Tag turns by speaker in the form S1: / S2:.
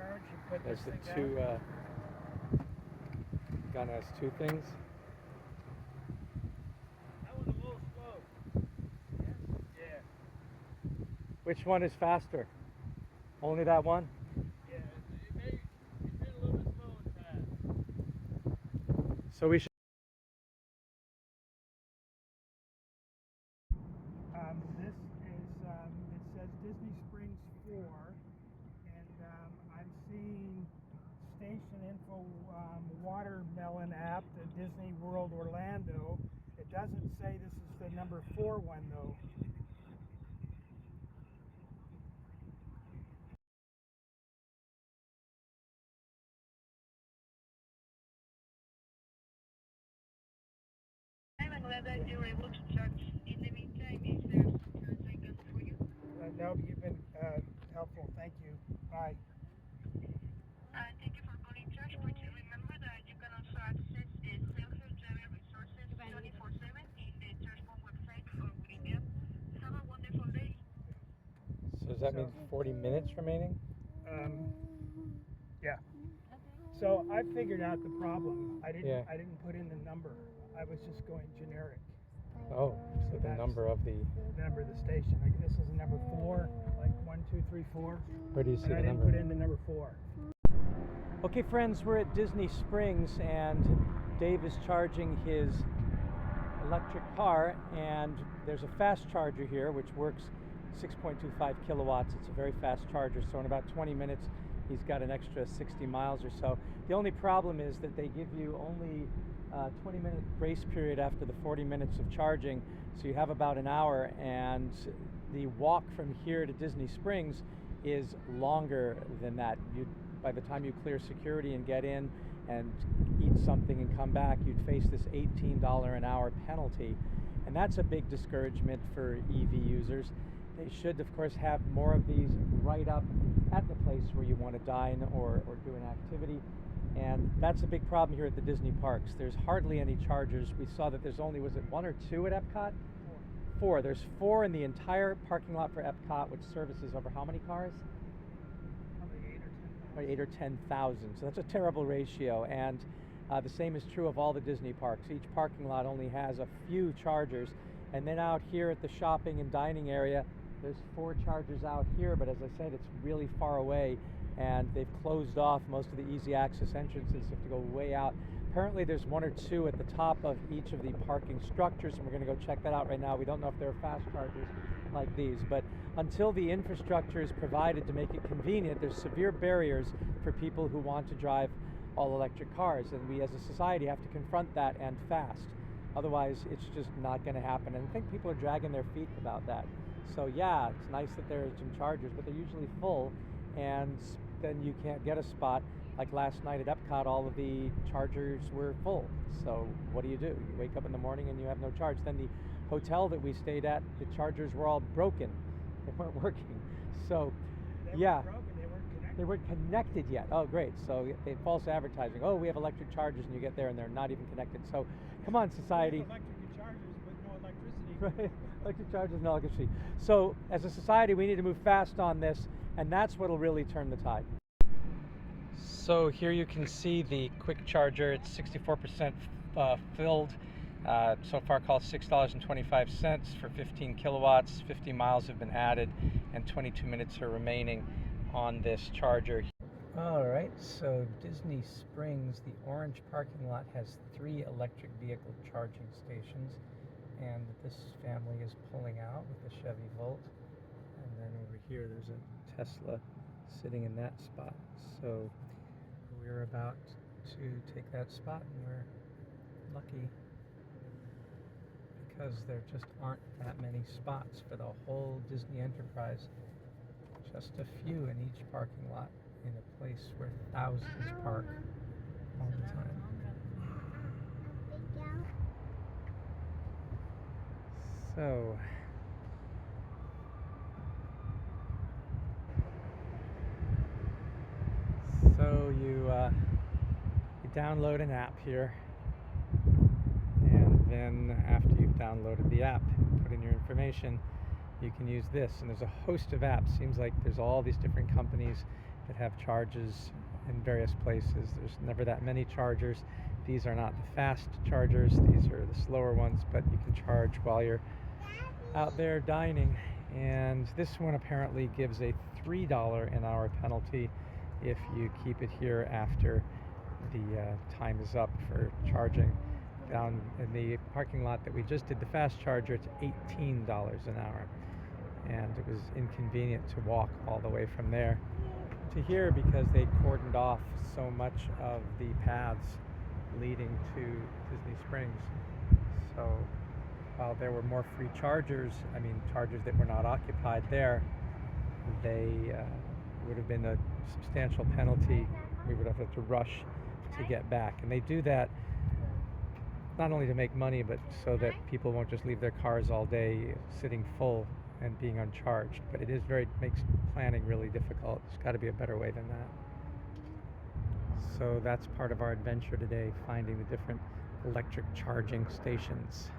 S1: charge and put
S2: There's
S1: this
S2: the
S1: thing
S2: two,
S1: down?
S2: gun has two things.
S1: That was a little slow. Yeah.
S2: Which one is faster? Only that one?
S1: Yeah. It's been a little bit slow and fast.
S2: So we should.
S1: This is, it says Disney Springs 4, and I'm seeing station info watermelon app, the Disney World Orlando. It doesn't say this is the number 4 one though.
S3: I'm glad that you were able to charge. In the meantime, is there something I can do for you?
S1: No, you've been helpful. Thank you. Bye.
S3: Thank you for calling ChargePoint. Remember that you can also access the self-driven resources 24/7 in the ChargePoint website or within the app. Have a wonderful day.
S2: So does that mean 40 minutes remaining?
S1: Yeah. So I figured out the problem. I didn't.
S2: Yeah.
S1: I didn't put in the number. I was just going generic.
S2: Oh, so the
S1: That's-
S2: number of the.
S1: Number of the station. Like this is number 4, like 1, 2, 3, 4.
S2: Where do you see
S1: And
S2: the
S1: I didn't
S2: number?
S1: put in the number 4.
S2: Okay, friends, we're at Disney Springs, and Dave is charging his electric car, and there's a fast charger here which works 6.25 kilowatts. It's a very fast charger, so in about 20 minutes he's got an extra 60 miles or so. The only problem is that they give you only a 20-minute grace period after the 40 minutes of charging, so you have about an hour, and the walk from here to Disney Springs is longer than that. By the time you clear security and get in and eat something and come back, you'd face this $18 an hour penalty, and that's a big discouragement for EV users. They should, of course, have more of these right up at the place where you want to dine or do an activity, and that's a big problem here at the Disney parks. There's hardly any chargers. We saw that there's only, was it 1 or 2 at Epcot? 4. There's 4 in the entire parking lot for Epcot, which services over how many cars?
S1: Probably 8 or 10.
S2: 8 or 10,000. So that's a terrible ratio, and the same is true of all the Disney parks. Each parking lot only has a few chargers, and then out here at the shopping and dining area, there's 4 chargers out here, but as I said, it's really far away, and they've closed off most of the easy access entrances. You have to go way out. Apparently there's 1 or 2 at the top of each of the parking structures, and we're going to go check that out right now. We don't know if there are fast chargers like these, but until the infrastructure is provided to make it convenient, there's severe barriers for people who want to drive all electric cars, and we as a society have to confront that, and fast. Otherwise it's just not going to happen, and I think people are dragging their feet about that. So yeah, it's nice that there are some chargers, but they're usually full, and then you can't get a spot. Like last night at Epcot, all of the chargers were full. So what do? You wake up in the morning and you have no charge. Then the hotel that we stayed at, the chargers were all broken. They weren't working. So
S1: They
S2: yeah,
S1: weren't broken, they weren't connected.
S2: they weren't connected yet. Oh great. So they false advertising. Oh, we have electric chargers, and you get there and they're not even connected. So come on, society.
S1: Electric chargers, but no electricity.
S2: Right. Electric chargers, no electricity. So as a society, we need to move fast on this, and that's what'll really turn the tide. So here you can see the quick charger. It's 64% filled. So far cost $6.25 for 15 kilowatts. 50 miles have been added, and 22 minutes are remaining on this charger. All right, so Disney Springs, the orange parking lot, has 3 electric vehicle charging stations, and this family is pulling out with a Chevy Volt, and then over here there's a Tesla sitting in that spot. So we're about to take that spot, and we're lucky because there just aren't that many spots for the whole Disney enterprise. Just a few in each parking lot in a place where thousands park all the time. So you download an app here, and then after you've downloaded the app and put in your information, you can use this, and there's a host of apps. Seems like there's all these different companies that have charges in various places. There's never that many chargers. These are not the fast chargers, these are the slower ones, but you can charge while you're out there dining. And this one apparently gives a $3 an hour penalty if you keep it here after the time is up for charging. Down in the parking lot that we just did the fast charger, it's $18 an hour. And it was inconvenient to walk all the way from there to here because they cordoned off so much of the paths leading to Disney Springs. So while there were more free chargers, I mean chargers that were not occupied there, they would have been a substantial penalty. We would have had to rush to get back. And they do that not only to make money, but so that people won't just leave their cars all day sitting full and being uncharged. But it is makes planning really difficult. There's got to be a better way than that. So that's part of our adventure today, finding the different electric charging stations.